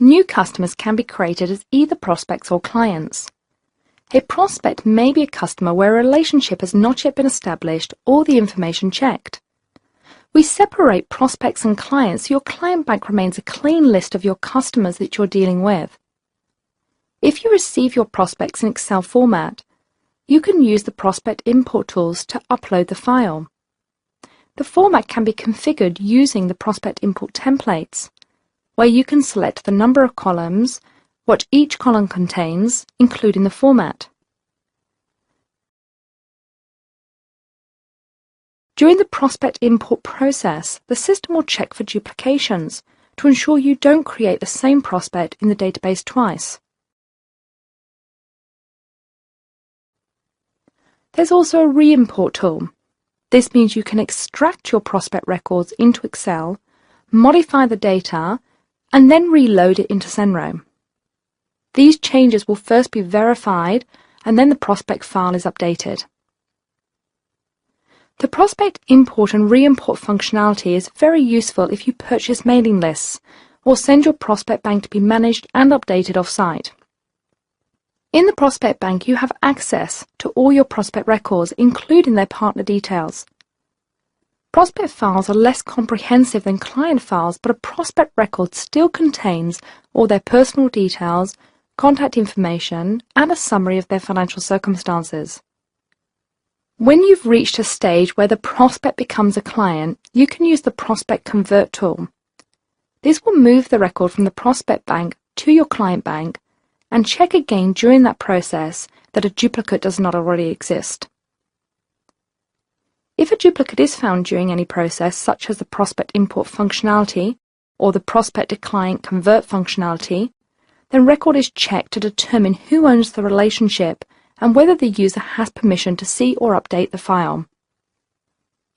New customers can be created as either prospects or clients. A prospect may be a customer where a relationship has not yet been established or the information checked. We separate prospects and clients so your client bank remains a clean list of your customers that you're dealing with. If you receive your prospects in Excel format, you can use the prospect import tools to upload the file. The format can be configured using the prospect import templates, where you can select the number of columns, what each column contains, including the format. During the prospect import process, the system will check for duplications to ensure you don't create the same prospect in the database twice. There's also a re-import tool. This means you can extract your prospect records into Excel, modify the data, and then reload it into Zenro. These changes will first be verified, and then the prospect file is updated. The prospect import and re-import functionality is very useful if you purchase mailing lists or send your prospect bank to be managed and updated off-site. In the prospect bank, you have access to all your prospect records, including their partner details. Prospect files are less comprehensive than client files, but a prospect record still contains all their personal details, contact information, and a summary of their financial circumstances. When you've reached a stage where the prospect becomes a client, you can use the Prospect Convert tool. This will move the record from the prospect bank to your client bank and check again during that process that a duplicate does not already exist. If a duplicate is found during any process, such as the prospect import functionality or the prospect to client convert functionality, then record is checked to determine who owns the relationship and whether the user has permission to see or update the file.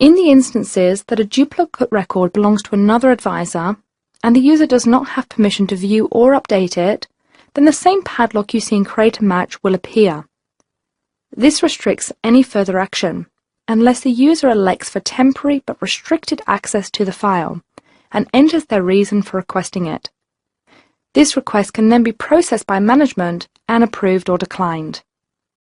In the instances that a duplicate record belongs to another advisor and the user does not have permission to view or update it, then the same padlock you see in Create a Match will appear. This restricts any further action, unless the user elects for temporary but restricted access to the file and enters their reason for requesting it. This request can then be processed by management and approved or declined.